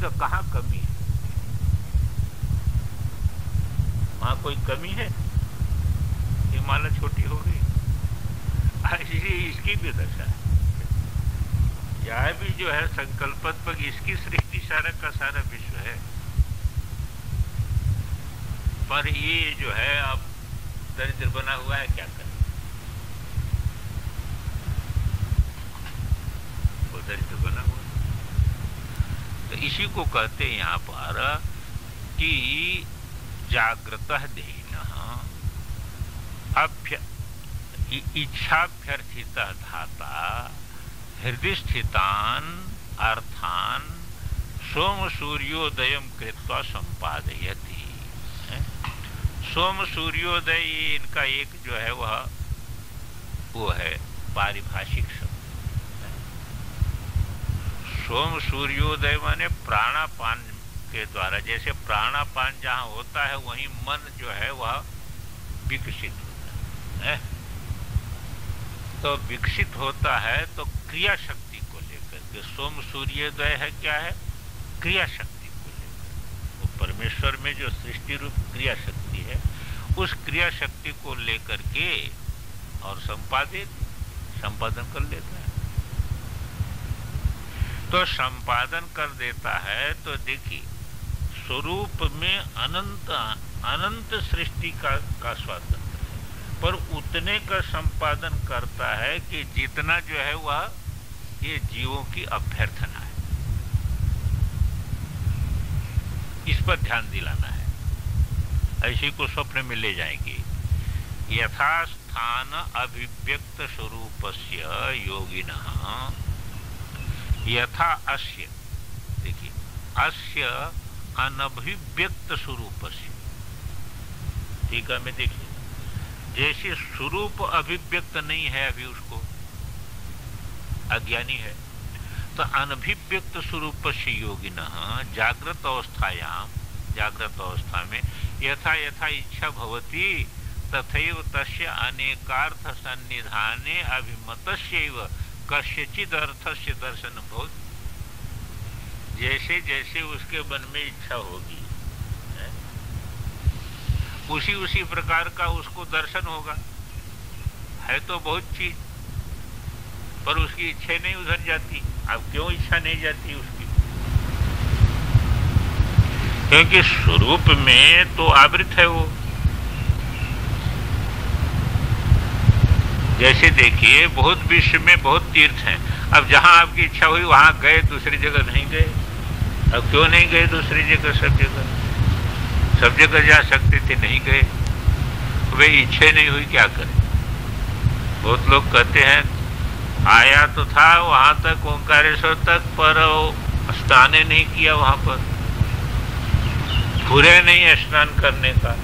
तो कहाँ कमी है? वहां कोई कमी है? ये माला छोटी हो गई। इसकी भी दशा है। यह भी जो है संकल्पात्मक, इसकी सृष्टि सारा का सारा विश्व है, पर ये जो है अब दरिद्र बना हुआ है, क्या करें? वो दरिद्र बना हुआ है। तो इसी को कहते हैं यहां पर कि जागृतः देहिनः इच्छाभ्यर्थितः धाता हृदय स्थितान अर्थान सोम सूर्योदयम कृत्वा संपादयति। सोम सूर्योदय इनका एक जो है वो है पारिभाषिक शब्द। सोम सूर्योदय माने प्राणापान के द्वारा, जैसे प्राणापान जहां होता है वहीं मन जो है वह विकसित होता है। तो विकसित होता है तो क्रिया शक्ति को लेकर के सोम सूर्योदय है, क्या है? क्रिया शक्ति को लेकर। वो परमेश्वर में जो सृष्टि रूप क्रिया शक्ति है, उस क्रिया शक्ति को लेकर के और संपादन कर लेता है। तो संपादन कर देता है तो देखिए स्वरूप में अनंत सृष्टि का स्वातंत्र है, पर उतने का संपादन करता है कि जितना जो है वह ये जीवों की अभ्यर्थना है। इस पर ध्यान दिलाना है। ऐसी को स्वप्न में ले जाएंगे। यथास्थान अभिव्यक्त स्वरूपस्य योगिनः यथा अस्य, देखिए अस्य अनभिव्यक्त स्वरूपस्य, ठीक है, मैं देखिए जैसे स्वरूप अभिव्यक्त नहीं है, अभी उसको अज्ञानी है, तो अनभिव्यक्त स्वरूपस्य योगिनः जागृत अवस्था में यथा यथा इच्छा भवति तथैव तस्य अनेकार्थ सन्निधाने अभिमतस्यैव कस्यचिद अर्थस्य दर्शन भवति। जैसे जैसे उसके मन में इच्छा होगी उसी प्रकार का उसको दर्शन होगा। है तो बहुत चीज, पर उसकी इच्छा नहीं उधर जाती। अब क्यों इच्छा नहीं जाती उसकी? क्योंकि स्वरूप में तो आवृत है वो। जैसे देखिए बहुत विश्व में बहुत तीर्थ हैं, अब जहां आपकी इच्छा हुई वहां गए, दूसरी जगह नहीं गए। अब क्यों नहीं गए दूसरी जगह? सब जगह जा सकते थे, नहीं गए। वे इच्छा नहीं हुई, क्या करें? बहुत लोग कहते हैं आया तो था वहां तक ओंकारेश्वर तक, पर स्नान नहीं किया, वहां पर पूरे नहीं स्नान करने का।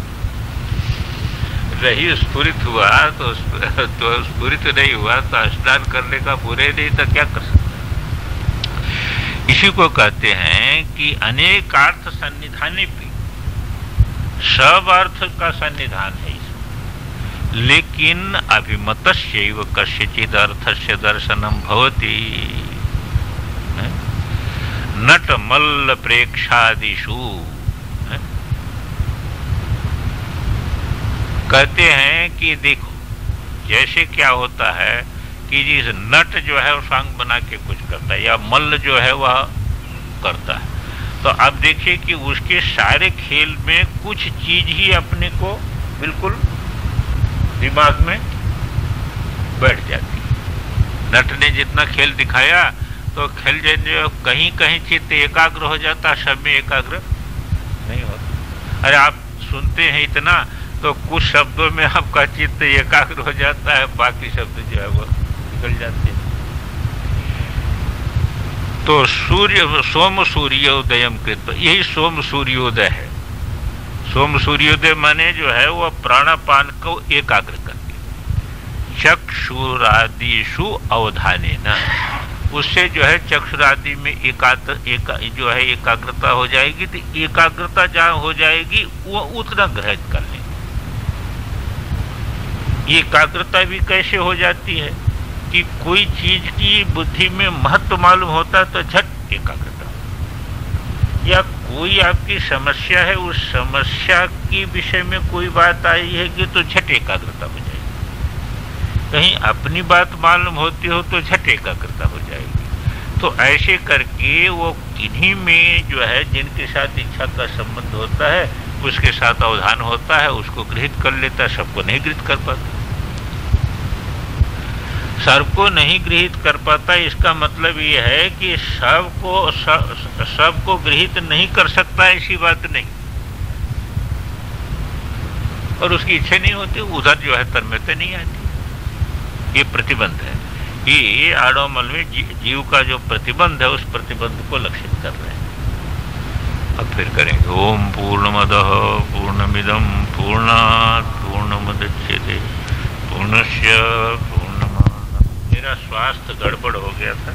रही स्फुरित हुआ तो स्फुरित नहीं हुआ तो स्नान करने का पूरे नहीं, तो क्या कर सकते? इसी को कहते हैं कि अनेकार्थ सन्निधाने पे सब अर्थ का सन्निधान है इसमें, लेकिन अभिमतस्यैव कस्यचिद अर्थस्य दर्शनम भवति। नट मल्ल प्रेक्षादिषु कहते हैं कि देखो जैसे क्या होता है कि जिस नट जो है वो सांग बना के कुछ करता है, या मल्ल जो है वह करता है, तो अब देखिए कि उसके सारे खेल में कुछ चीज ही अपने को बिल्कुल दिमाग में बैठ जाती है। नट ने जितना खेल दिखाया तो खेल जो कहीं कहीं चित्त एकाग्र हो जाता, सब में एकाग्र नहीं होता। अरे आप सुनते हैं इतना तो कुछ शब्दों में आपका चित्त एकाग्र हो जाता है, बाकी शब्द जो है वो निकल जाते हैं। तो सोम सूर्योदयम कृत, यही सोम सूर्योदय है। सोम सूर्योदय माने जो है वो प्राणापान को एकाग्र करके चक्षुरादिषु अवधानेन, उससे जो है चक्षुरादि में जो है एकाग्रता हो जाएगी। तो एकाग्रता जहाँ हो जाएगी वो उतना ग्रहण कर लेंगे। एकाग्रता भी कैसे हो जाती है कि कोई चीज की बुद्धि में महत्व मालूम होता है तो झट एकाग्रता। या कोई आपकी समस्या है, उस समस्या के विषय में कोई बात आई है कि तो झट एकाग्रता हो जाएगी। कहीं अपनी बात मालूम होती हो तो झट एकाग्रता हो जाएगी। तो ऐसे करके वो किन्हीं में जो है जिनके साथ इच्छा का संबंध होता है उसके साथ अवधान होता है, उसको गृहीत कर लेता है, सबको नहीं गृहीत कर पाता। सबको नहीं गृहीत कर पाता इसका मतलब ये है कि सबको गृहीत नहीं कर सकता, ऐसी बात नहीं, और उसकी इच्छा नहीं होती, उधर जो है तन्मयता नहीं आती। ये प्रतिबंध है। ये आडोमल में जीव का जो प्रतिबंध है उस प्रतिबंध को लक्षित कर रहे हैं। अब फिर करेंगे ओम पूर्णमदः पूर्णमिदं पूर्णात् पूर्णमुदच्यते पूर्णस्य मेरा स्वास्थ्य गड़बड़ हो गया था।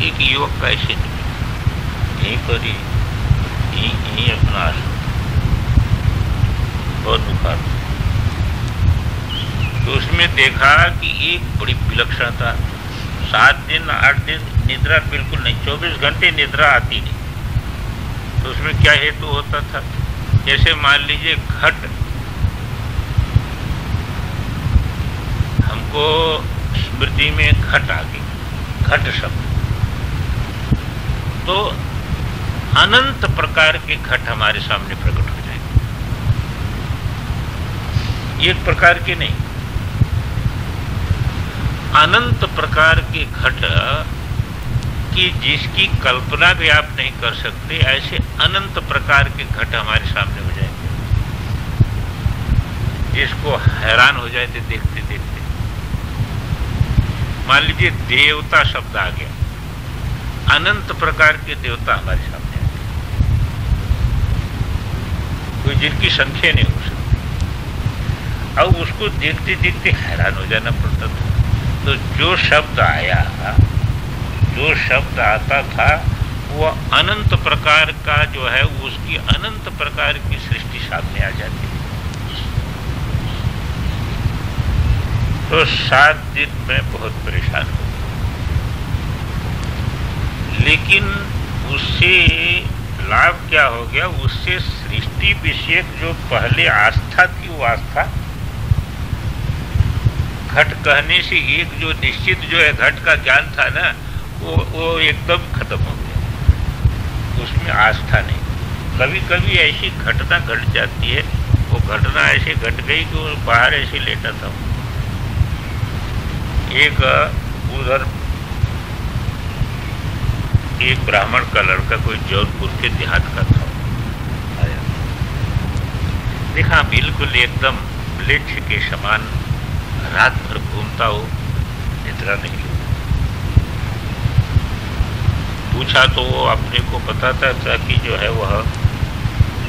एक युवक का ऐसे यहीं पर ही अपना आश्रम बहुत बुखार, तो उसमें देखा कि एक बड़ी विलक्षणता, 7 दिन 8 दिन निद्रा बिल्कुल नहीं, 24 घंटे निद्रा आती नहीं। तो उसमें क्या हेतु होता था? जैसे मान लीजिए घट, हमको स्मृति में घट आ गई, घट शब्द, तो अनंत प्रकार के घट हमारे सामने प्रकट हो जाएंगे, एक प्रकार के नहीं, अनंत प्रकार के घट कि जिसकी कल्पना भी आप नहीं कर सकते, ऐसे अनंत प्रकार के घट हमारे सामने हो जाएंगे, जिसको हैरान हो जाते देखते देखते। मान लीजिए देवता शब्द आ गया, अनंत प्रकार के देवता हमारे सामने आ गए, कोई जिनकी संख्या नहीं हो सकती। अब उसको देखते देखते हैरान हो जाना पड़ता था। तो जो शब्द आया, जो शब्द आता था वो अनंत प्रकार का जो है, उसकी अनंत प्रकार की सृष्टि सामने आ जाती है। तो 7 दिन में बहुत परेशान हो, लेकिन उससे लाभ क्या हो गया? उससे सृष्टि विषयक जो पहले आस्था थी, वो आस्था घट कहने से एक जो निश्चित जो है घट का ज्ञान था ना, वो एकदम खत्म हो गया, उसमें आस्था नहीं। कभी कभी ऐसी घटना घट जाती है, वो घटना ऐसे घट गई कि वो बाहर ऐसे लेटा था। एक उधर एक ब्राह्मण का लड़का, कोई जौनपुर के देहात का था, आया, देखा बिल्कुल एकदम म्लेच्छ के समान रात भर घूमता हो, निद्रा नहीं होती। पूछा तो वो अपने को बताता था कि जो है वह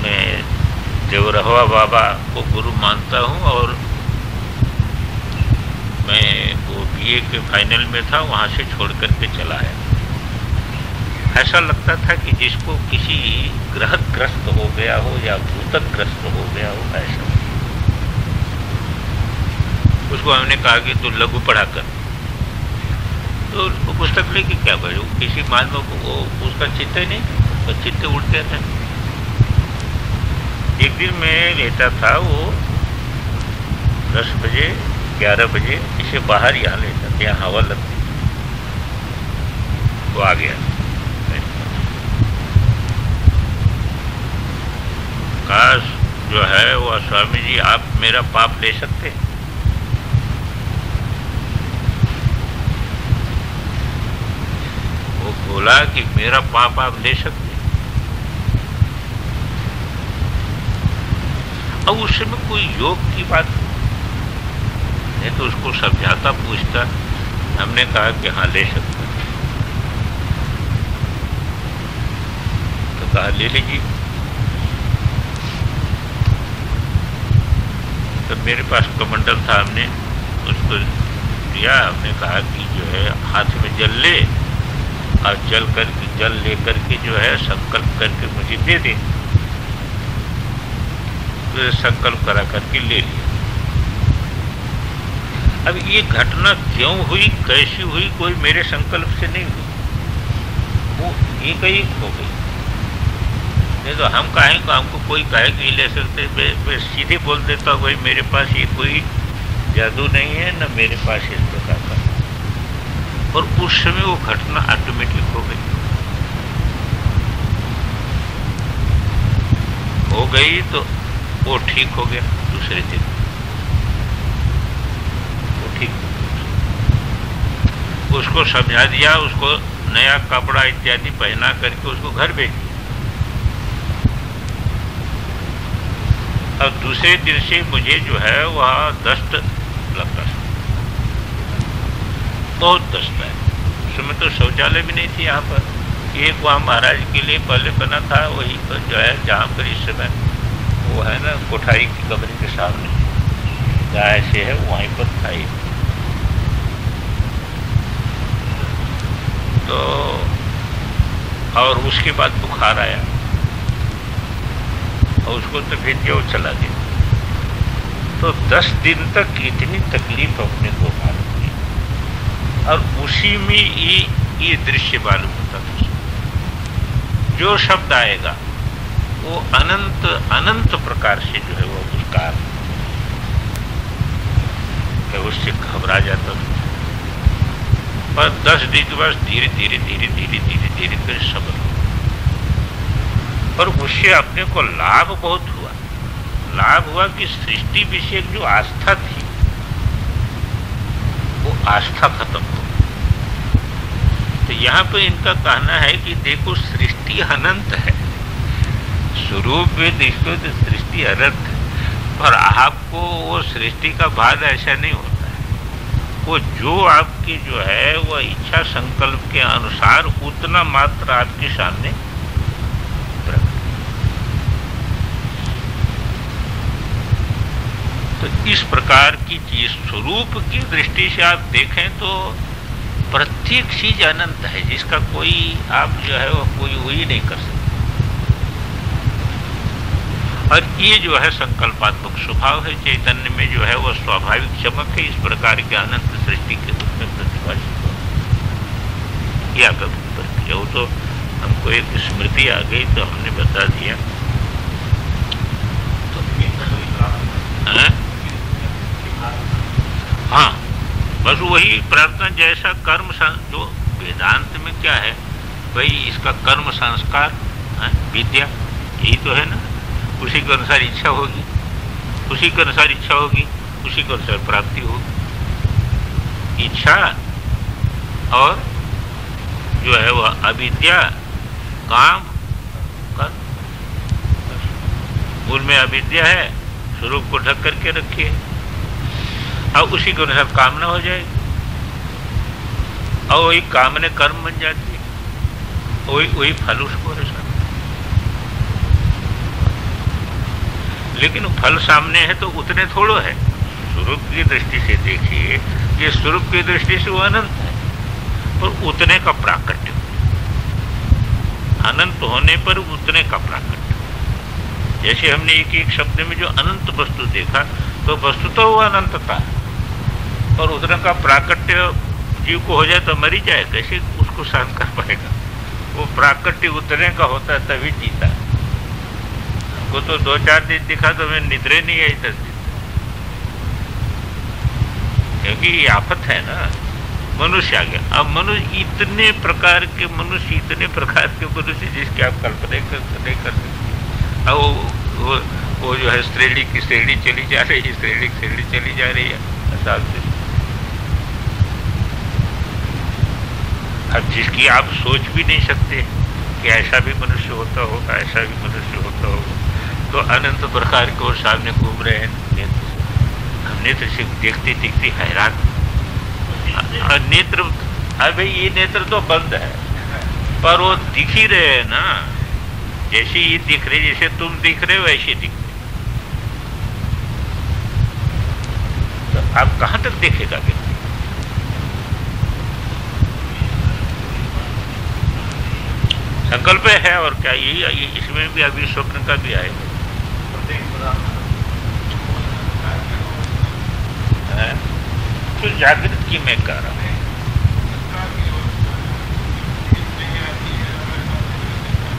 मैं देवरहवा बाबा को गुरु मानता हूँ, और मैं वो बीए के फाइनल में था, वहाँ से छोड़ करके चला आया। ऐसा लगता था कि जिसको किसी ग्रहग्रस्त हो गया हो या भूतग्रस्त हो गया हो, ऐसा। उसको हमने कहा कि तू लघु पढ़ा कर, तो उसको पुस्तक लेके क्या पढ़े? किसी मानव को वो उसका चित्त ही नहीं, तो चित्त उड़ते था। एक दिन मैं लेता था, वो 10 बजे 11 बजे इसे बाहर यहाँ लेता था, यहाँ हवा लगती, वो आ गया। काश जो है वो स्वामी जी आप मेरा पाप ले सकते हैं। वो बोला कि मेरा पाप आप ले सकते हैं। अब उस समय कोई योग की बात नहीं, तो उसको समझाता, पूछता, हमने कहा कि हाँ ले सकते हैं। तो कहा ले लीजिए। तो मेरे पास कमंडल था, हमने उसको दिया, हमने कहा कि जो है हाथ में जल ले, और जल लेकर के जो है संकल्प करके मुझे दे दे। तो संकल्प करा करके ले लिया। अब ये घटना क्यों हुई, कैसी हुई, कोई मेरे संकल्प से नहीं हुई, वो एक ही हो गई। नहीं तो हम कहें को हमको कोई कहे कि ले सकते, मैं सीधे बोल देता हूँ भाई मेरे पास ये कोई जादू नहीं है, न मेरे पास इस प्रकार का। और उस समय वो घटना ऑटोमेटिक हो गई। हो गई तो वो ठीक हो गया। दूसरे दिन वो ठीक, उसको समझा दिया, उसको नया कपड़ा इत्यादि पहना करके उसको घर भेज दिया। अब दूसरे दिन से मुझे जो है वह दस्त लगता था, बहुत दस्त है। उस समय तो शौचालय भी नहीं थी यहाँ पर। एक वहाँ महाराज के लिए पहले बना था, वही पर जो है जहाँ पर इस समय वो है ना कोठारी की कमरे के सामने जहाँ ऐसे है वहीं पर था ये। तो और उसके बाद बुखार आया और उसको तकलीफ दिया, वो चला गया। तो 10 दिन तक इतनी तकलीफ अपने को मालूम हुई और उसी में ये दृश्य मालूम होता था। जो शब्द आएगा वो अनंत अनंत प्रकार से जो है वो पुरस्कार, उससे घबरा जाता था। पर 10 दिन के बाद धीरे धीरे धीरे धीरे धीरे धीरे कर सब्र, और उससे अपने को लाभ बहुत हुआ। लाभ हुआ कि सृष्टि विषय जो आस्था थी वो आस्था खत्म हो। तो यहाँ पर इनका कहना है कि देखो सृष्टि अनंत है, स्वरूप में देखो तो सृष्टि अनंत है, पर आपको वो सृष्टि का बाद ऐसा नहीं होता है। वो जो आपकी जो है वह इच्छा संकल्प के अनुसार उतना मात्र आपके सामने प्रकट। तो इस प्रकार की चीज स्वरूप की दृष्टि से आप देखें तो प्रत्येक चीज अनंत है, जिसका कोई आप जो है वो कोई वही नहीं कर सकते। और ये जो है संकल्पात्मक स्वभाव है चैतन्य में, जो है वो स्वाभाविक चमक है। इस प्रकार के अनंत सृष्टि के रूप में प्रतिभाषित हो या कभी पर किया। वो तो हमको एक स्मृति आ गई तो हमने बता दिया। तो हाँ, बस वही प्रार्थना जैसा कर्म जो वेदांत में क्या है भाई, इसका कर्म संस्कार विद्या यही तो है ना। उसी के अनुसार इच्छा होगी, उसी के अनुसार इच्छा होगी, उसी के अनुसार प्राप्ति होगी। इच्छा और जो है वह अविद्या, काम, कर्म। मूल में अविद्या है, स्वरूप को ढक करके रखिए और उसी के अनुसार कामना हो जाएगी और वही कामना कर्म बन जाती है, वही फल उसको रसा। लेकिन फल सामने है तो उतने थोड़ो है। स्वरूप की दृष्टि से देखिए, ये स्वरूप की दृष्टि से वो अनंत है, पर उतने का प्राकट्य, अनंत होने पर उतने का प्राकट्य। जैसे हमने एक एक शब्द में जो अनंत वस्तु देखा, तो वस्तु तो वो अनंतता है, और उतने का प्राकट्य जीव को हो जाए तो मरी जाए, कैसे उसको सहन कर पाएगा। वो प्राकट्य उतने का होता है तभी जीता है। वो तो 2-4 दिन दिखा तो मैं निद्रे नहीं आई 10 दिन, क्योंकि ये आफत है ना। मनुष्य आ गया, अब मनुष्य इतने प्रकार के मनुष्य, इतने प्रकार के मनुष्य जिसकी आप कल्पना नहीं कर सकते। अब वो जो है श्रेणी की श्रेणी चली जा रही है, श्रेणी की श्रेणी चली जा रही है हिसाब से। अब जिसकी आप सोच भी नहीं सकते कि ऐसा भी मनुष्य होता होगा, ऐसा भी मनुष्य होता होगा, तो अनंत प्रकार के वो सामने घूम रहे हैं नेत्र। हम नेत्र से देखते देखते हैरान। नेत्र, अबे ये नेत्र तो बंद है, पर वो दिख ही रहे हैं ना। जैसे ये दिख रहे, जैसे तुम दिख रहे हो वैसे दिख रहे। तो आप कहाँ तक देखेगा व्यक्ति? संकल्प है और क्या, यही इसमें भी अभी स्वप्न का भी आएगा। तो जागृत की मैं कह रहा हूँ।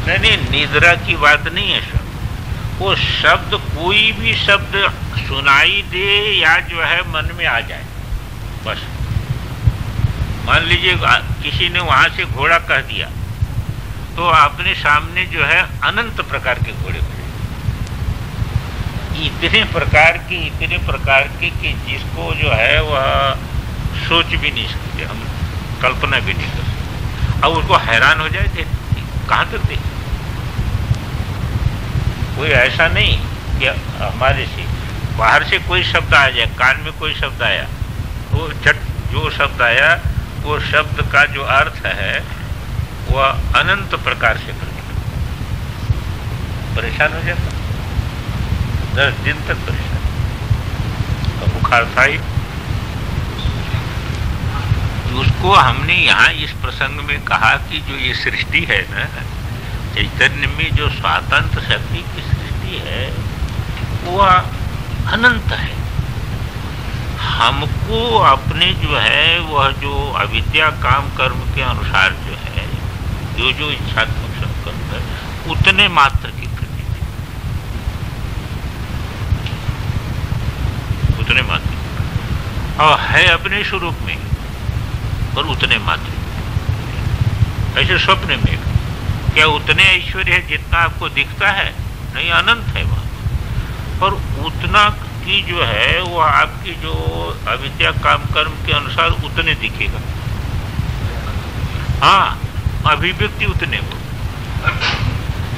नहीं नहीं, निद्रा की बात नहीं है शब्द। वो शब्द, कोई भी शब्द सुनाई दे या जो है मन में आ जाए, बस। मान लीजिए किसी ने वहां से घोड़ा कह दिया, तो अपने सामने जो है अनंत प्रकार के घोड़े खड़े, इतने प्रकार के कि जिसको जो है वह सोच भी नहीं सकते, हम कल्पना भी नहीं कर सकते। अब उसको हैरान हो जाए थे, कहाँ तक देखे। कोई ऐसा नहीं कि हमारे से बाहर से कोई शब्द आ जाए, कान में कोई शब्द आया, तो झट जो शब्द आया वो शब्द का जो अर्थ है वह अनंत प्रकार से परेशान हो जाता, 10 दिन तक परेशान। तो बुखार था ही, उसको हमने यहाँ इस प्रसंग में कहा कि जो ये सृष्टि है ना, चैतन्य में जो स्वतंत्र शक्ति की सृष्टि है वह अनंत है। हमको अपने जो है वह जो अविद्या काम कर्म के अनुसार जो है जो इच्छात्मक संकल्प है उतने मात्र की प्रतीति, उतने मात्र और है अपने स्वरूप में, और उतने मात्र। ऐसे स्वप्न में क्या उतने ऐश्वर्य है जितना आपको दिखता है? नहीं, अनंत है वहां, पर उतना की जो है वो आपकी जो अविद्या काम कर्म के अनुसार उतने दिखेगा। हाँ, अभिव्यक्ति उतने को,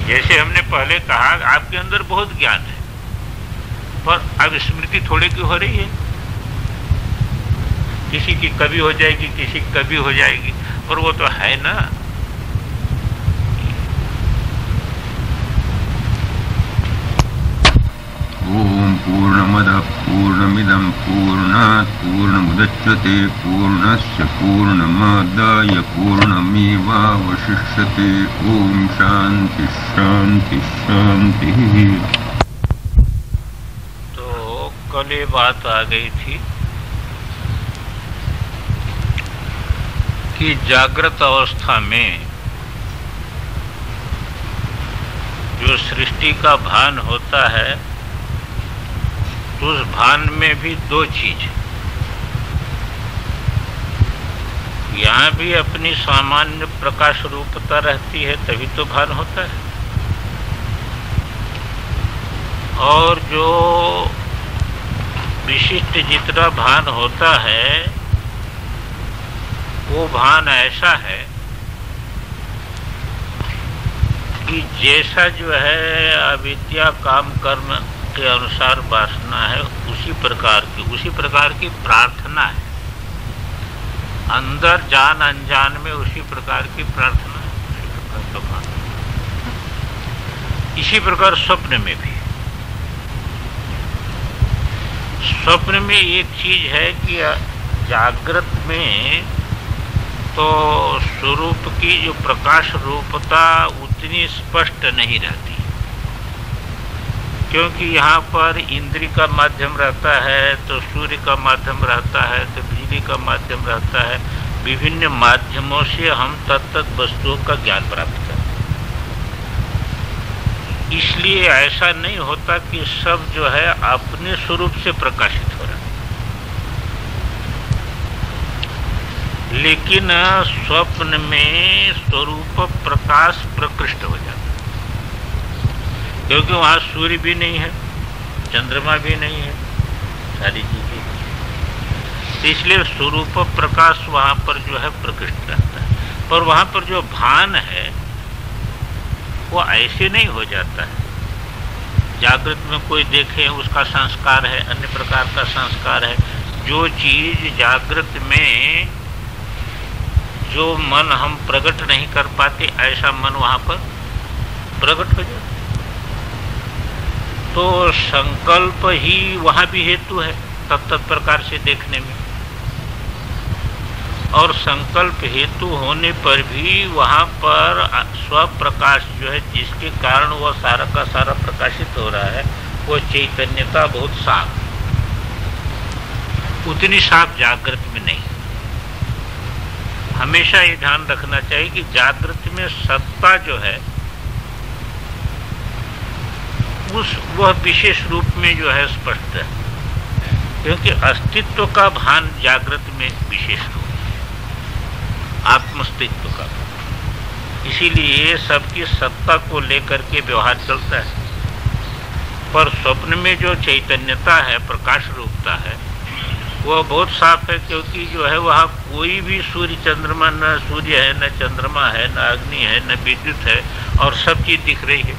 जैसे हमने पहले कहा आपके अंदर बहुत ज्ञान है, पर अब स्मृति थोड़े की हो रही है, किसी की कभी हो जाएगी, किसी की कभी हो जाएगी, पर वो तो है ना। ओम पूर्णमदः पूर्णमिदं पूर्णात् पूर्णमुदच्यते पूर्णस्य पूर्णमादाय पूर्णमेवावशिष्यते। ओम शांति शांति शांति। तो कल ये बात आ गई थी कि जागृत अवस्था में जो सृष्टि का भान होता है, तो उस भान में भी दो चीज, यहाँ भी अपनी सामान्य प्रकाश रूपता रहती है, तभी तो भान होता है। और जो विशिष्ट जितना भान होता है वो भान ऐसा है कि जैसा जो है अविद्या काम कर्म के अनुसार वासना है, उसी प्रकार की प्रार्थना है। अंदर जान अनजान में उसी प्रकार की प्रार्थना है, उसी प्रकार का भान। इसी प्रकार स्वप्न में भी, स्वप्न में एक चीज है कि जागृत में तो स्वरूप की जो प्रकाश रूपता उतनी स्पष्ट नहीं रहती, क्योंकि यहाँ पर इंद्री का माध्यम रहता है, तो सूर्य का माध्यम रहता है, तो बिजली का माध्यम रहता है। विभिन्न माध्यमों से हम तत्त वस्तुओं का ज्ञान प्राप्त करते हैं। इसलिए ऐसा नहीं होता कि सब जो है अपने स्वरूप से प्रकाशित हो रहा है, लेकिन स्वप्न में स्वरूप प्रकाश प्रकृष्ट हो जाता है, क्योंकि वहाँ सूर्य भी नहीं है, चंद्रमा भी नहीं है, सारी चीजें, तो इसलिए स्वरूप प्रकाश वहाँ पर जो है प्रकृष्ट रहता है। पर वहाँ पर जो भान है वो ऐसे नहीं हो जाता है। जागृत में कोई देखे उसका संस्कार है, अन्य प्रकार का संस्कार है। जो चीज जागृत में जो मन हम प्रकट नहीं कर पाते, ऐसा मन वहाँ पर प्रकट हो जाता। तो संकल्प ही वहाँ भी हेतु है तत्त प्रकार से देखने में, और संकल्प हेतु होने पर भी वहाँ पर स्वप्रकाश जो है, जिसके कारण वह सारा का सारा प्रकाशित हो रहा है, वो चैतन्यता बहुत साफ, उतनी साफ जागृत में नहीं। हमेशा ये ध्यान रखना चाहिए कि जागृत में सत्ता जो है वह विशेष रूप में जो है स्पष्ट है, क्योंकि अस्तित्व का भान जागृत में विशेष रूप है, आत्मस्तित्व का। इसीलिए सबकी सत्ता को लेकर के व्यवहार चलता है, पर स्वप्न में जो चैतन्यता है, प्रकाश रूपता है, वह बहुत साफ है, क्योंकि जो है वहाँ कोई भी सूर्य चंद्रमा, न सूर्य है, न चंद्रमा है, न अग्नि है, न विद्युत है, और सब चीज दिख रही है,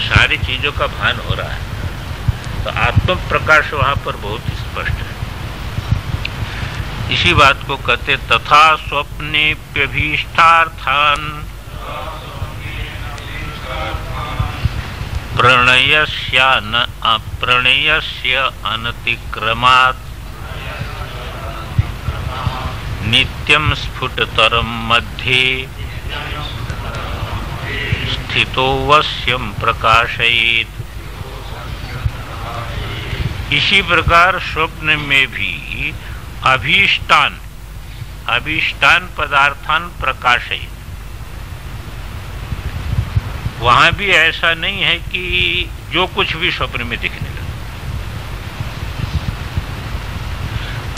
सारी चीजों का भान हो रहा है। तो आत्म प्रकाश वहाँ पर बहुत स्पष्ट है। इसी बात को कहते तथा स्वप्नेप्यभीष्टार्थान् प्रणयस्य अनतिक्रमात् नित्यं स्फुटतरं मध्ये स्थितो वश्यं प्रकाशयेत्। इसी प्रकार स्वप्न में भी अभीष्टान पदार्थान प्रकाशयेत्। वहां भी ऐसा नहीं है कि जो कुछ भी स्वप्न में दिखने लगे,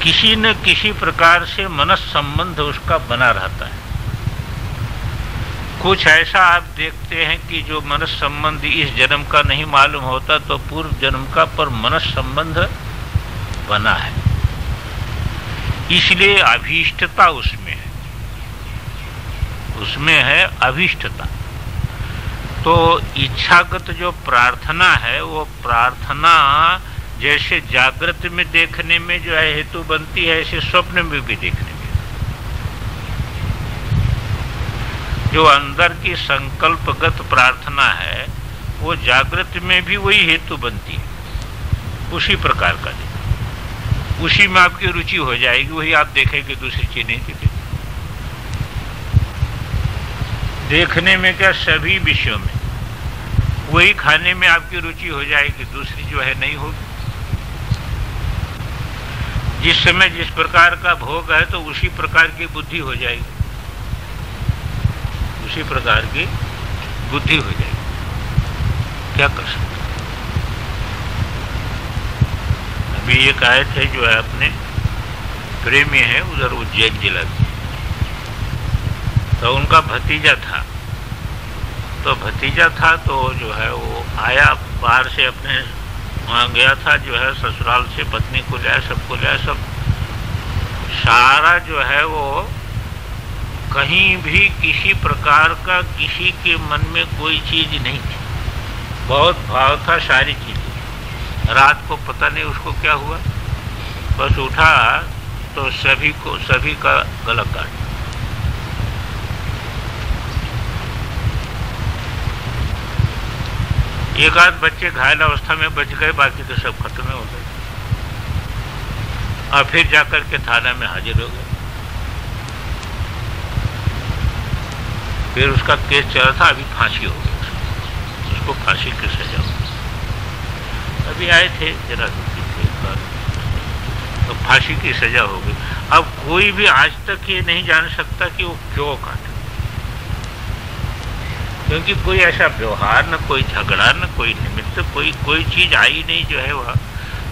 किसी न किसी प्रकार से मनस संबंध उसका बना रहता है। कुछ ऐसा आप देखते हैं कि जो मनस संबंध इस जन्म का नहीं मालूम होता, तो पूर्व जन्म का पर मनस संबंध बना है, इसलिए अभीष्टता उसमें है, उसमें है अभीष्टता। तो इच्छागत जो प्रार्थना है, वो प्रार्थना जैसे जागृत में देखने में जो है हेतु बनती है, ऐसे स्वप्न में भी देखने में जो अंदर की संकल्पगत प्रार्थना है, वो जागृत में भी वही हेतु बनती है, उसी प्रकार का देखो, उसी में आपकी रुचि हो जाएगी, वही आप देखेंगे, दूसरी चीज नहीं देखेंगे। देखने में क्या, सभी विषयों में वही खाने में आपकी रुचि हो जाएगी, दूसरी जो है नहीं होगी। जिस समय जिस प्रकार का भोग है, तो उसी प्रकार की बुद्धि हो जाएगी, उसी प्रकार की बुद्धि हो जाएगी। क्या कर सकते। अभी एक आए थे जो है अपने प्रेमी है, उधर उज्जैन जिला की, तो उनका भतीजा था, तो जो है वो आया बाहर से, अपने वहाँ गया था, जो है ससुराल से पत्नी को लाया, सबको लाया, सब सारा जो है वो कहीं भी किसी प्रकार का किसी के मन में कोई चीज नहीं थी, बहुत भाव था सारी चीजें। रात को पता नहीं उसको क्या हुआ, बस उठा तो सभी का गला काट। एक आध बच्चे घायल अवस्था में बच गए, बाकी तो सब खत्म हो गए। और फिर जाकर के थाना में हाजिर हो गए। फिर उसका केस चल रहा था, अभी फांसी हो गई, उसको फांसी की सजा हो गई। अभी आए थे जरा तो फांसी की सजा हो गई। अब कोई भी आज तक ये नहीं जान सकता कि वो क्यों काटा, क्योंकि कोई ऐसा व्यवहार, न कोई झगड़ा, न कोई निमित्त, कोई चीज आई नहीं जो है वह,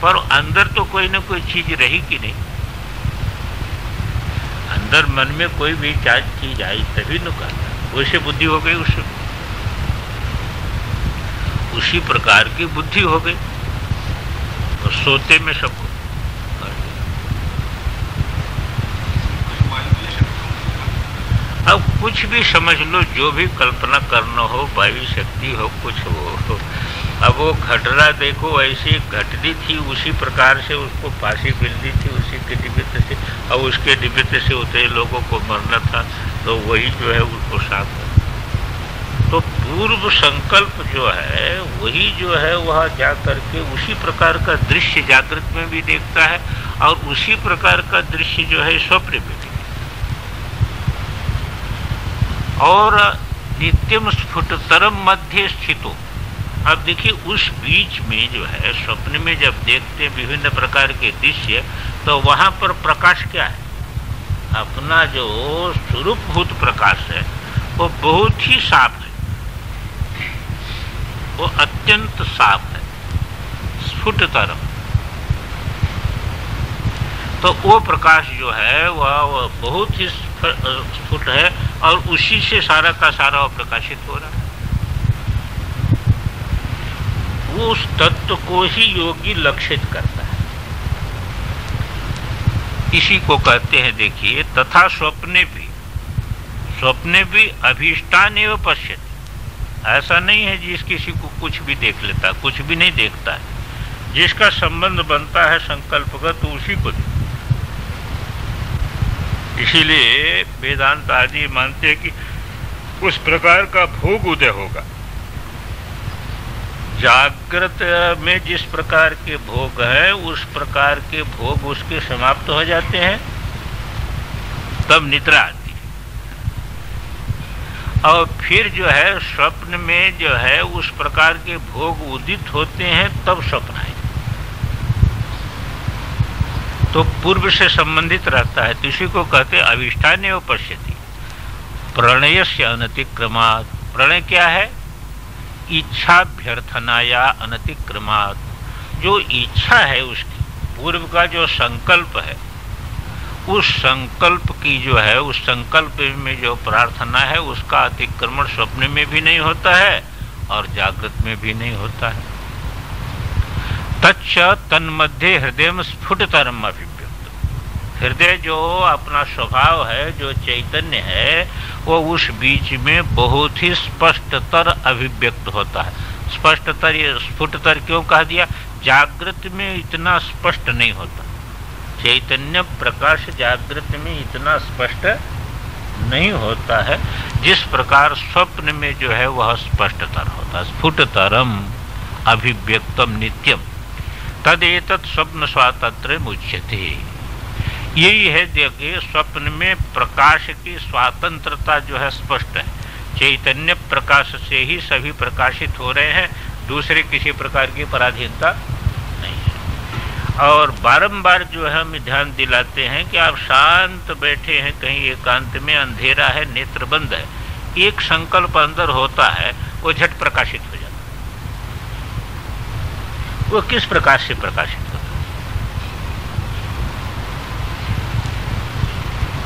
पर अंदर तो कोई न कोई चीज रही कि नहीं, अंदर मन में कोई भी चीज आई तभी न काटा, वैसे बुद्धि हो गई उससे, उसी प्रकार की बुद्धि हो गई, और सोते में सबको। अब कुछ भी समझ लो, जो भी कल्पना करना हो, वायु शक्ति हो, कुछ हो, अब वो घटना देखो ऐसी घटनी थी, उसी प्रकार से उसको फांसी मिलनी थी, उसी के निमित्त से, और उसके निमित्त से उतरे लोगों को मरना था, तो वही जो है उसको साथ है। तो पूर्व संकल्प जो है, वही जो है वह जा करके उसी प्रकार का दृश्य जागृत में भी देखता है, और उसी प्रकार का दृश्य जो है स्वप्न में भी, और नित्यम स्फुटतरम मध्य स्थितो। अब देखिए, उस बीच में जो है स्वप्न में जब देखते हैं विभिन्न प्रकार के दृश्य, तो वहां पर प्रकाश क्या है, अपना जो स्वरूपभूत प्रकाश है, वो बहुत ही साफ है, वो अत्यंत साफ है, स्फुटतरम। तो वो प्रकाश जो है वह बहुत ही स्फुट है और उसी से सारा का सारा प्रकाशित हो रहा है। वो उस तत्व को ही योगी लक्षित करता है। इसी को कहते हैं, देखिए, तथा स्वप्ने भी अभीष्टान एवं पश्यति। ऐसा नहीं है जिस किसी को कुछ भी देख लेता, कुछ भी नहीं देखता है। जिसका संबंध बनता है संकल्पगत, तो उसी को देखता। इसीलिए वेदांत आदि मानते हैं कि उस प्रकार का भोग उदय होगा। जागृत में जिस प्रकार के भोग हैं, उस प्रकार के भोग उसके समाप्त हो जाते हैं, तब निद्रा आती है। और फिर जो है स्वप्न में जो है उस प्रकार के भोग उदित होते हैं, तब स्वप्न आए। तो पूर्व से संबंधित रहता है। तो इसी को कहते हैं अभिष्ठान एवं पश्यति। प्रणय से अनतिक्रमात्। प्रणय क्या है? इच्छाभ्यर्थनाया अनतिक्रमात्। जो इच्छा है उसकी, पूर्व का जो संकल्प है, उस संकल्प की जो है, उस संकल्प में जो प्रार्थना है, उसका अतिक्रमण स्वप्न में भी नहीं होता है और जागृत में भी नहीं होता है। तच्च तन्मध्ये हृदय में स्फुटतरम अभिव्यक्त। हृदय जो अपना स्वभाव है, जो चैतन्य है, वो उस बीच में बहुत ही स्पष्टतर अभिव्यक्त होता है। स्पष्टतर, ये स्फुटतर क्यों कह दिया? जागृत में इतना स्पष्ट नहीं होता। चैतन्य प्रकाश जागृत में इतना स्पष्ट नहीं होता है जिस प्रकार स्वप्न में जो है वह स्पष्टतर होता है। स्फुटतरम अभिव्यक्तम नित्यम तदेतत् स्वप्न स्वातंत्र मुच्यते। यही है, देखिए, स्वप्न में प्रकाश की स्वतंत्रता जो है स्पष्ट है। चैतन्य प्रकाश से ही सभी प्रकाशित हो रहे हैं, दूसरे किसी प्रकार की पराधीनता नहीं है। और बारंबार जो है हम ध्यान दिलाते हैं कि आप शांत बैठे हैं, कहीं एकांत में, अंधेरा है, नेत्र बंद है, एक संकल्प अंदर होता है, वो झट प्रकाशित हो जाता है। वो किस प्रकार से प्रकाशित होता है?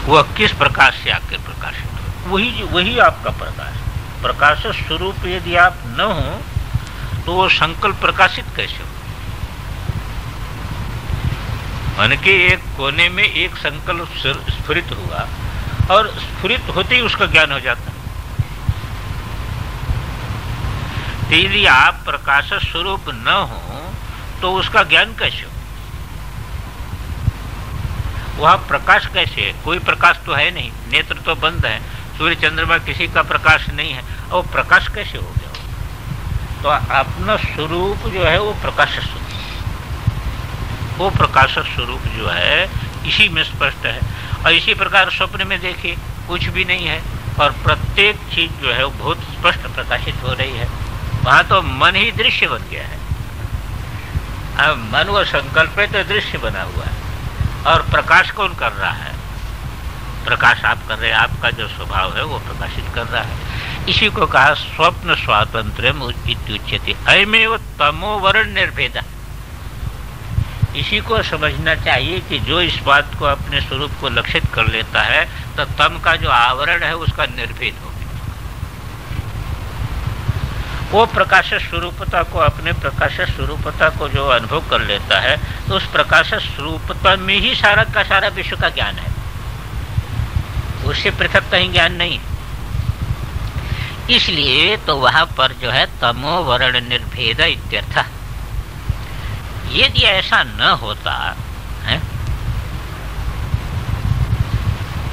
वह किस प्रकार से आकर प्रकाशित हो? वही आपका प्रकाश। प्रकाश स्वरूप यदि आप न हो तो वो संकल्प प्रकाशित कैसे हो? मन के एक कोने में एक संकल्प स्फुरित हुआ और स्फुरित होते ही उसका ज्ञान हो जाता है। यदि आप प्रकाश स्वरूप न हो तो उसका ज्ञान कैसे हो? वह प्रकाश कैसे है? कोई प्रकाश तो है नहीं, नेत्र तो बंद है, सूर्य चंद्रमा किसी का प्रकाश नहीं है, और प्रकाश कैसे हो गया? तो अपना स्वरूप जो है वो प्रकाश स्वरूप, वो प्रकाश स्वरूप जो है इसी में स्पष्ट है। और इसी प्रकार स्वप्न में देखिए कुछ भी नहीं है और प्रत्येक चीज जो है वो बहुत स्पष्ट प्रकाशित हो रही है। वहां तो मन ही दृश्य बन गया है। अब मन वो संकल्प है तो दृश्य बना हुआ है, और प्रकाश कौन कर रहा है? प्रकाश आप कर रहे हैं, आपका जो स्वभाव है वो प्रकाशित कर रहा है। इसी को कहा स्वप्न स्वातंत्र्यम इत्युच्यते अयमेव तमोवर्ण निर्भेदा। इसी को समझना चाहिए कि जो इस बात को अपने स्वरूप को लक्षित कर लेता है तो तम का जो आवरण है उसका निर्भेद हो गया। वो प्रकाश स्वरूपता को, अपने प्रकाश स्वरूपता को जो अनुभव कर लेता है तो उस प्रकाश स्वरूपता में ही सारा का सारा विश्व का ज्ञान है, उससे पृथक कहीं ज्ञान नहीं। इसलिए तो वहां पर जो है तमो वर्ण निर्भेद इत्यर्थ। यदि ऐसा न होता है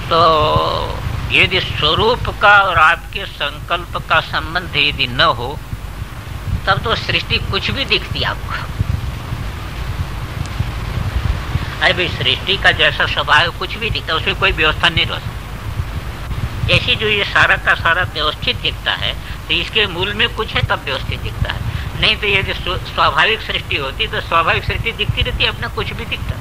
तो यदि स्वरूप का और आपके संकल्प का संबंध यदि न हो तब तो सृष्टि कुछ भी दिखती आपको। अरे भाई, सृष्टि का जैसा स्वभाव कुछ भी दिखता, उसमें कोई व्यवस्था नहीं रह सकती। ऐसी जो ये सारा का सारा व्यवस्थित दिखता है तो इसके मूल में कुछ है तब व्यवस्थित दिखता है। नहीं तो यदि स्वाभाविक सृष्टि होती तो स्वाभाविक सृष्टि दिखती रहती, अपना कुछ भी दिखता।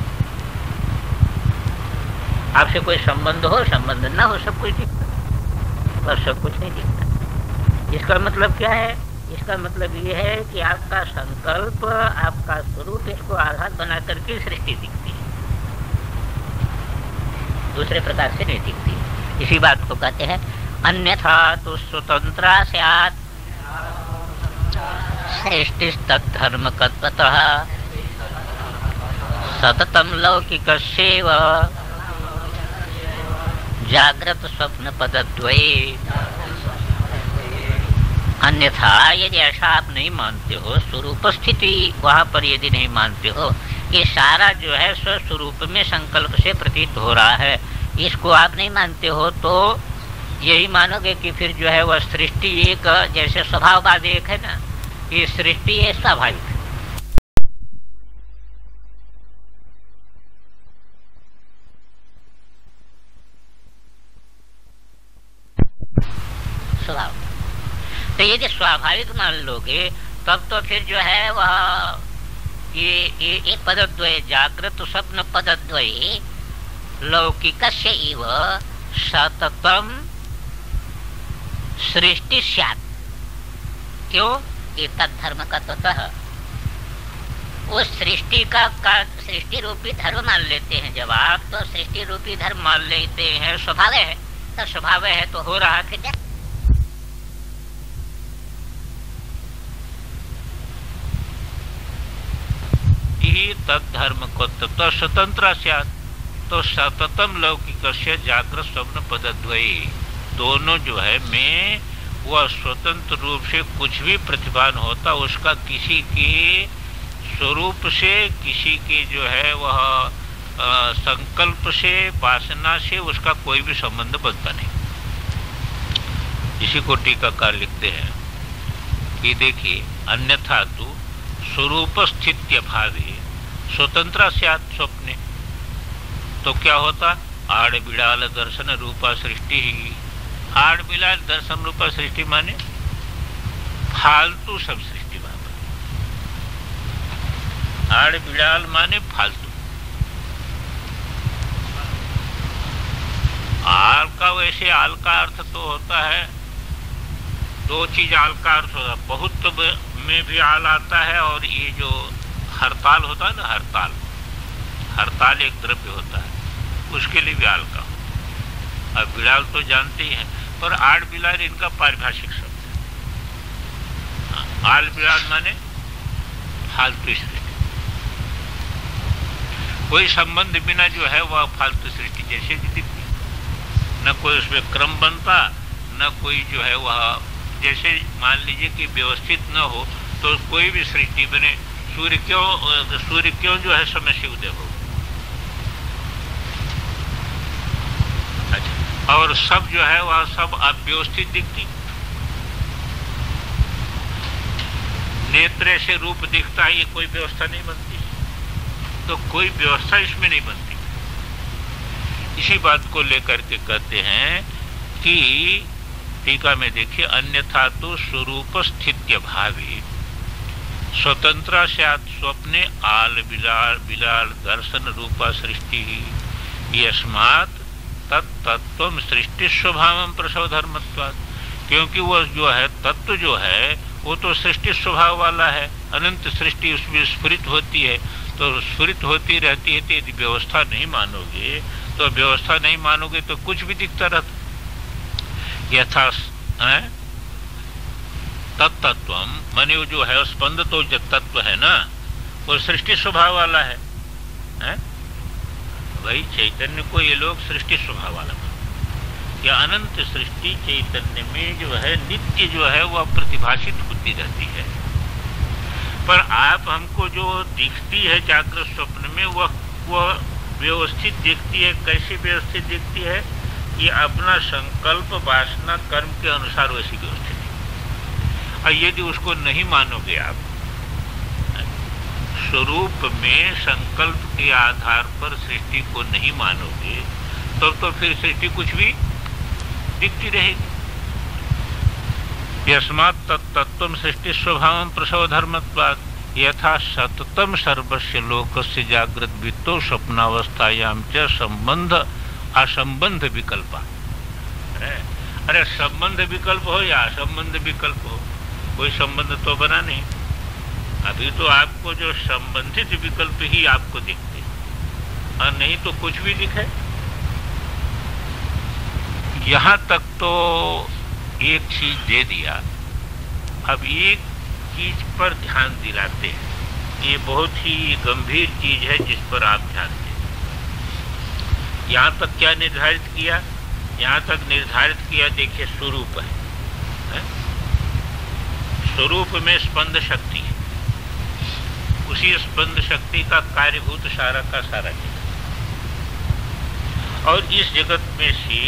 आपसे कोई संबंध हो, संबंध ना हो, सब कुछ दिखता, पर सब कुछ नहीं दिखता। इसका मतलब क्या है? इसका मतलब ये है कि आपका संकल्प, आपका स्वरूप, इसको आधार बना करके सृष्टि दिखती है, दूसरे प्रकार से नहीं दिखती। इसी बात को कहते हैं अन्यथा तो स्वतंत्रा स्यात् सृष्टिस्तद्धर्मकत्वतः सततं लौकिकस्यैव जागृत स्वप्न पदद्वये। अन्यथा यदि ऐसा आप नहीं मानते हो, स्वरूप स्थिति वहां पर यदि नहीं मानते हो, ये सारा जो है स्वस्वरूप में संकल्प से प्रतीत हो रहा है, इसको आप नहीं मानते हो, तो यही मानोगे कि फिर जो है वह सृष्टि एक, जैसे स्वभाववाद एक है ना, ये सृष्टि है स्वाभाविक। स्वभाव, तो यदि स्वाभाविक मान लोगे तब तो फिर जो है वह ये पदद्वय, जागृत स्वप्न पदद्वय लौकिकस्य इव सततम सृष्टि स्यात्। क्यों? तद्धर्म का ततः उस सृष्टि का सृष्टि रूपी धर्म मान लेते हैं जब आप, तो सृष्टि रूपी धर्म मान लेते हैं, स्वभाव है, तो स्वभाव है तो हो रहा फिर क्या? तद्धर्म को तत्व स्वतंत्र स्यात्, तो सततम लौकिकस्य जागृत स्वप्न पदद्वयी दोनों जो है में वह स्वतंत्र रूप से कुछ भी प्रतिभान होता, उसका किसी के स्वरूप से, किसी के जो है वह संकल्प से, वासना से उसका कोई भी संबंध बनता नहीं। इसी को टीकाकार लिखते हैं कि देखिए अन्यथा तो स्वरूप स्थित्य भावे स्वतंत्र स्यात् स्वप्ने, तो क्या होता? आड़ बिड़ाल दर्शन रूपा सृष्टि ही। आड़ बिड़ाल दर्शन रूपा सृष्टि माने फालतू सब सृष्टि। बाबा आड़ बिड़ाल माने फालतू। आल का वैसे आल का अर्थ तो होता है, दो चीज आल का अर्थ होता है, बहुत में भी आल आता है, और ये जो हड़ताल होता है ना, हड़ताल, हड़ताल एक द्रव्य होता है, उसके लिए भी आल का। अब बिड़ाल तो जानते ही हैं, पर आड़ बिड़ाल इनका पारिभाषिक शब्द है। आल बिड़ाल माने फालतू सृष्टि, कोई संबंध बिना जो है वह फालतू सृष्टि जैसे दिखती, न कोई उसमें क्रम बनता, न कोई जो है वह, जैसे मान लीजिए कि व्यवस्थित न हो तो कोई भी सृष्टि बने। सूर्य क्यों जो है समय से उदय हो, अच्छा, और सब जो है वह सब अव्यवस्थित दिखती। नेत्र से रूप दिखता है, ये कोई व्यवस्था नहीं बनती, तो कोई व्यवस्था इसमें नहीं बनती। इसी बात को लेकर के कहते हैं कि टीका में देखिए अन्यथा तो स्वरूप स्थित्य भावी स्वतंत्र स्यात् स्वप्ने आल बिलाल बिलाल दर्शन रूपा सृष्टि यस्मात् तत्तत्व सृष्टि स्वभाव प्रसव धर्मत्वात्, क्योंकि वह जो है तत्व जो है वो तो सृष्टि स्वभाव वाला है, अनंत सृष्टि उसमें स्फुरित होती है, तो स्फुरित होती रहती है। तो यदि व्यवस्था नहीं मानोगे, तो व्यवस्था नहीं मानोगे तो कुछ भी दिखता रहता। यथा तत्तत्व माने वो जो है स्पंद, तो जो तत्व है ना वो सृष्टि स्वभाव वाला है? वही चैतन्य को ये लोग सृष्टि स्वभाव वाला मानते। या अनंत सृष्टि चैतन्य में जो है नित्य जो है वह प्रतिभाषित होती रहती है, पर आप हमको जो दिखती है जागृत स्वप्न में वह व्यवस्थित दिखती है। कैसी व्यवस्थित दिखती है? ये अपना संकल्प वासना कर्म के अनुसार वैसी व्यवस्थित है। और यदि उसको नहीं मानोगे आप, स्वरूप में संकल्प के आधार पर सृष्टि को नहीं मानोगे, तो फिर सृष्टि कुछ भी दिखती रहेगी। यस्मात् तत्तत्त्वं सृष्टि स्वभावं प्रसव धर्मत्वात् यथा सततम सर्वस्य लोकस्य जागृत वित्तो स्वप्नावस्थायां च संबंध असंबंध विकल्प। अरे संबंध विकल्प हो या असंबंध विकल्प हो, कोई संबंध तो बना नहीं। अभी तो आपको जो संबंधित विकल्प ही आपको दिखते, और नहीं तो कुछ भी दिखे। यहां तक तो एक चीज दे दिया, अब एक चीज पर ध्यान दिलाते हैं। ये बहुत ही गंभीर चीज है जिस पर आप ध्यान दें। यहां तक क्या निर्धारित किया? यहां तक निर्धारित किया, देखिए स्वरूप है? स्वरूप में स्पंद शक्ति है, उसी स्पंद शक्ति का कार्यभूत सारा का सारा जगत। और इस जगत में से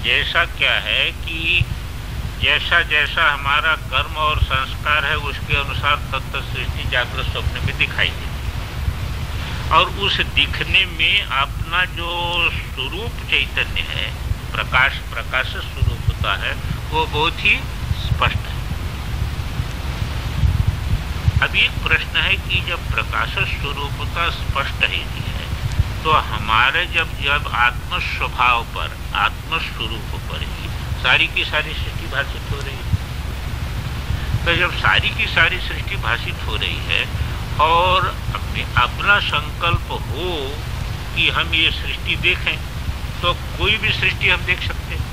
जैसा क्या है कि जैसा जैसा हमारा कर्म और संस्कार है उसके अनुसार तत्त सृष्टि जागृत स्वप्न में दिखाई देती। और उस दिखने में अपना जो स्वरूप चैतन्य है, प्रकाश स्वरूपता है, वो बहुत ही स्पष्ट है। अब एक प्रश्न है कि जब प्रकाश स्वरूपता स्पष्ट ही है तो हमारे जब आत्म स्वभाव पर, आत्म स्वरूप पर ही सारी की सारी सृष्टि भाषित हो रही है। तो जब सारी की सारी सृष्टि भाषित हो रही है और अपना संकल्प हो कि हम ये सृष्टि देखें, तो कोई भी सृष्टि हम देख सकते हैं।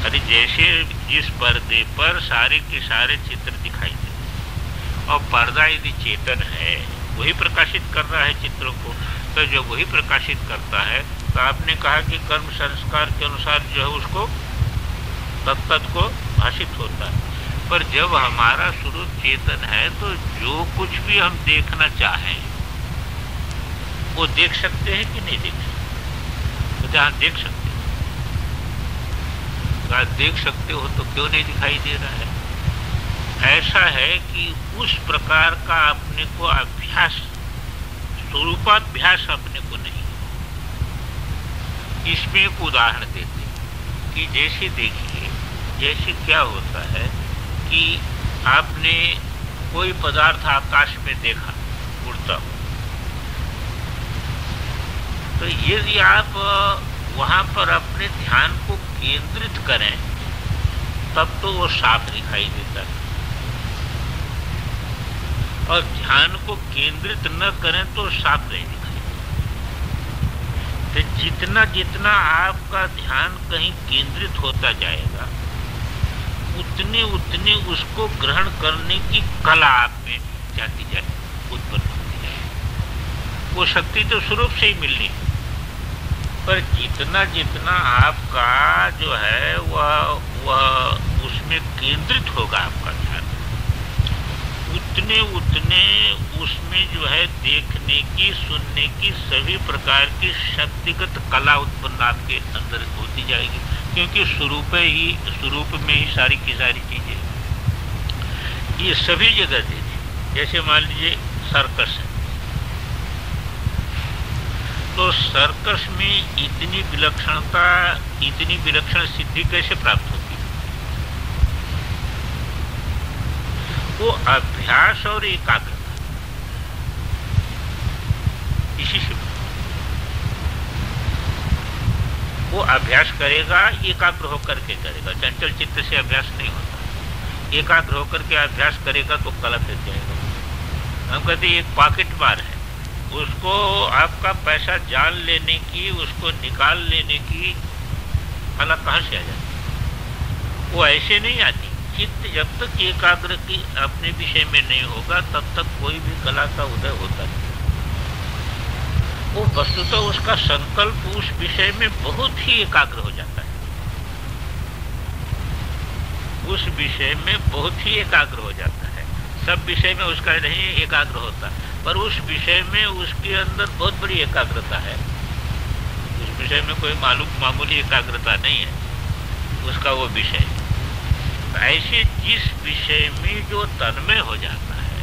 अरे जैसे जिस पर्दे पर सारे के सारे चित्र दिखाई देते, और पर्दा यदि चेतन है, वही प्रकाशित कर रहा है चित्रों को, तो जब वही प्रकाशित करता है तो आपने कहा कि कर्म संस्कार के अनुसार जो है उसको तत्त को भाषित होता है। पर जब हमारा स्वरूप चेतन है तो जो कुछ भी हम देखना चाहें वो देख सकते हैं कि नहीं देख सकते? तो जहाँ देख सकते हो, देख सकते हो तो क्यों नहीं दिखाई दे रहा है? ऐसा है कि उस प्रकार का अपने को अभ्यास, स्वरूपाभ्यास अपने को नहीं। इसमें एक उदाहरण देते कि जैसे देखिए, जैसे क्या होता है कि आपने कोई पदार्थ आकाश में देखा उड़ता हुआ, तो यदि आप वहां पर अपने ध्यान को केंद्रित करें तब तो वो साफ दिखाई देता है, और ध्यान को केंद्रित न करें तो साफ नहीं दिखाई। तो जितना जितना आपका ध्यान कहीं केंद्रित होता जाएगा, उतने उतने उसको ग्रहण करने की कला आप में जाती जाएगी, उत्पन्न होती जाएगी। वो शक्ति तो स्वरूप से ही मिलनी है, पर जितना जितना आपका जो है वह उसमें केंद्रित होगा आपका ध्यान, उतने उतने उसमें जो है देखने की, सुनने की सभी प्रकार की शक्तिगत कला उत्पन्न आपके अंदर होती जाएगी, क्योंकि स्वरूप में ही सारी की सारी चीजें ये सभी जगह दे दी। जैसे मान लीजिए सर्कस है, तो सर्कस में इतनी विलक्षणता, इतनी विलक्षण सिद्धि कैसे प्राप्त होती है? वो अभ्यास और एकाग्रता, इसी से वो अभ्यास करेगा, एकाग्र होकर के करेगा। चंचल चित्त से अभ्यास नहीं होता, एकाग्र होकर के अभ्यास करेगा तो कला फिर जाएगा। हम कहते एक पॉकेट मार है, उसको आपका पैसा जान लेने की, उसको निकाल लेने की कला कहाँ से आ जाती? वो ऐसे नहीं आती। चित्त जब तक एकाग्र की अपने विषय में नहीं होगा तब तक कोई भी कला का उदय होता नहीं। वो वस्तुतः उसका संकल्प उस विषय में बहुत ही एकाग्र हो जाता है, उस विषय में बहुत ही एकाग्र हो जाता है। सब विषय में उसका नहीं एकाग्र होता, पर उस विषय में उसके अंदर बहुत बड़ी एकाग्रता है। उस विषय में कोई मामूली एकाग्रता नहीं है, उसका वो विषय। ऐसे जिस विषय में जो तन्मय हो जाता है,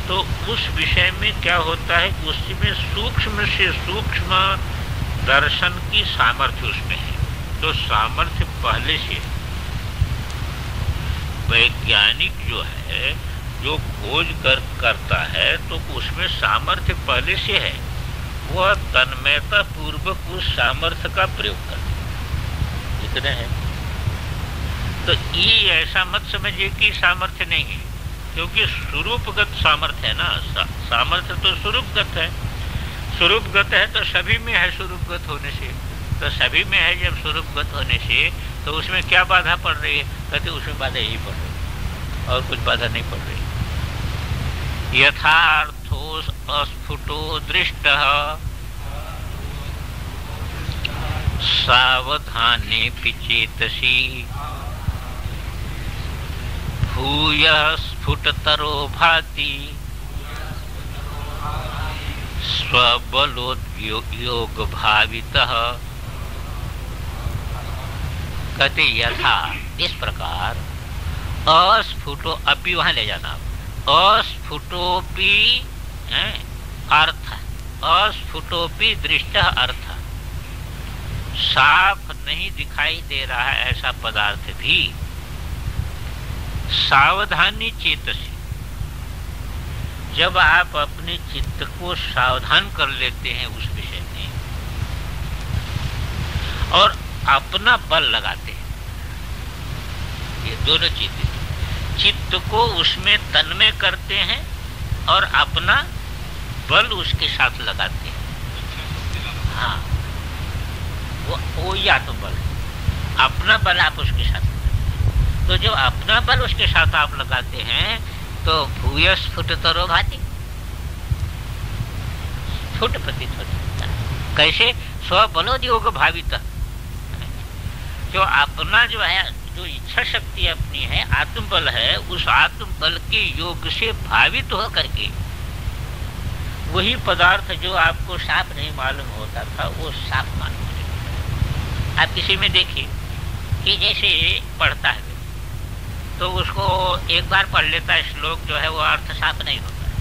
तो उस विषय में क्या होता है, उसमें सूक्ष्म से सूक्ष्म दर्शन की सामर्थ्य उसमें है। तो सामर्थ्य पहले से वैज्ञानिक जो है, जो खोज करता है, तो उसमें सामर्थ्य पहले से है। वह तन्मयता पूर्वक उस सामर्थ्य का प्रयोग करता है। इतने हैं तो ये ऐसा मत समझिए कि सामर्थ्य नहीं है, क्योंकि स्वरूपगत सामर्थ्य है ना। सामर्थ्य तो स्वरूपगत है, स्वरूपगत है तो सभी में है स्वरूपगत होने से। तो सभी में है जब स्वरूपगत होने से, तो उसमें क्या बाधा पड़ रही है? कहते उसमें बाधा यही पड़ रही है, और कुछ बाधा नहीं पड़ रही। यथार्थो अस्फुटो दृष्टः सावधाने पिचेतसी भूयः स्फुटतरो भाति स्वबलोद्योग भावितः। कहते यथा, इस प्रकार, अस्फुटो, अपि वहां ले जाना, अस्फुटोपि अर्थ, अस्फुटोपि दृष्ट अर्थ, साफ नहीं दिखाई दे रहा है ऐसा पदार्थ भी सावधानी चेतसी, जब आप अपने चित्त को सावधान कर लेते हैं उस विषय में और अपना बल लगाते हैं, ये दोनों चीजें, चित्त को उसमें तन्मय करते हैं और अपना बल उसके साथ लगाते हैं। हाँ, वो या तो बल, अपना बल आप उसके साथ लगाते हैं। तो जब अपना बल उसके साथ आप लगाते हैं तो भूय स्फुटतरो भाति, स्फुट प्रतीत होता है। कैसे? स्वबलोद्योग भावित, जो अपना जो है, जो इच्छा शक्ति अपनी है, आत्मबल है, उस आत्मबल के योग से भावित हो करके वही पदार्थ जो आपको साफ नहीं मालूम होता था वो साफ मालूम हो जाता है। आप किसी में देखिए कि जैसे पढ़ता है तो उसको एक बार पढ़ लेता है श्लोक जो है वो अर्थ साफ नहीं होता है,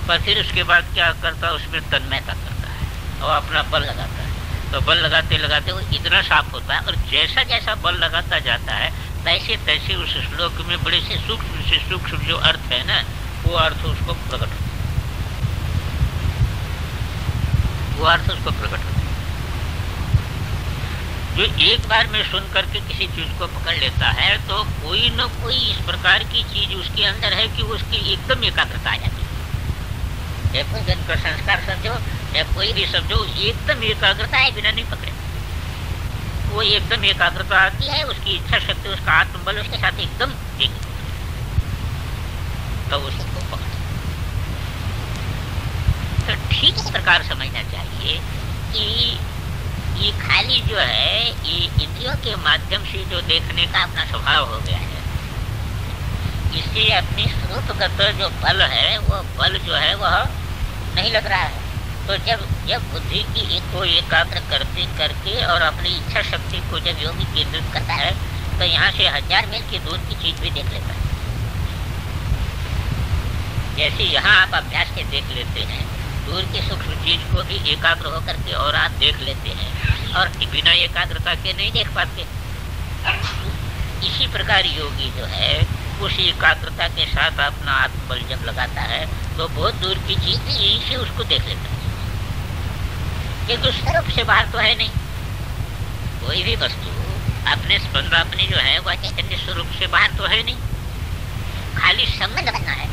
पर फिर उसके बाद क्या करता है, उसमें तन्मयता करता है और अपना बल लगाता है। तो बल लगाते लगाते वो इतना साफ होता है, और जैसा जैसा बल लगाता जाता है तैसे तैसे उस श्लोक में बड़े से सूक्ष्म जो अर्थ है ना, वो अर्थ उसको प्रकट होता है, वो अर्थ उसको प्रकट होता है। जो एक बार में सुन करके किसी चीज को पकड़ लेता है तो कोई न कोई इस प्रकार की चीज उसके अंदर है कि उसकी एकदम एकाग्रता आ जाती है। कोई जन का संस्कार समझो या कोई भी समझो, एकदम एकाग्रता है, बिना नहीं पकड़े वो एकदम एकाग्रता आती है, उसकी इच्छा शक्ति, उसका आत्मबल उसके साथ एकदम एक, तो उसको पकड़। तो ठीक इस प्रकार समझना चाहिए कि ये खाली जो है ये इंद्रियों के माध्यम से जो देखने का अपना स्वभाव हो गया है, इससे अपनी स्वरूपगत जो बल है वो बल जो है वह नहीं लग रहा है। तो जब बुद्धि की को एकाग्र करते करके और अपनी इच्छा शक्ति को जब योगी केंद्रित करता है तो यहाँ से 1000 मील की दूर की चीज भी देख लेता है। जैसे यहाँ आप अभ्यास से देख लेते हैं, दूर की सूक्ष्म चीज को भी एकाग्र होकर के और आप देख लेते हैं, और बिना एकाग्रता के नहीं देख पाते। इसी प्रकार योगी जो है उस एकाग्रता के साथ अपना आत्मबल जब लगाता है तो बहुत दूर की चीज भी यहीं से उसको देख लेता है, क्योंकि स्वरूप से बाहर तो है नहीं। कोई भी वस्तु अपने स्पंद अपनी जो है वह चैतन्य स्वरूप से बाहर तो है नहीं, खाली संबंध बनना है।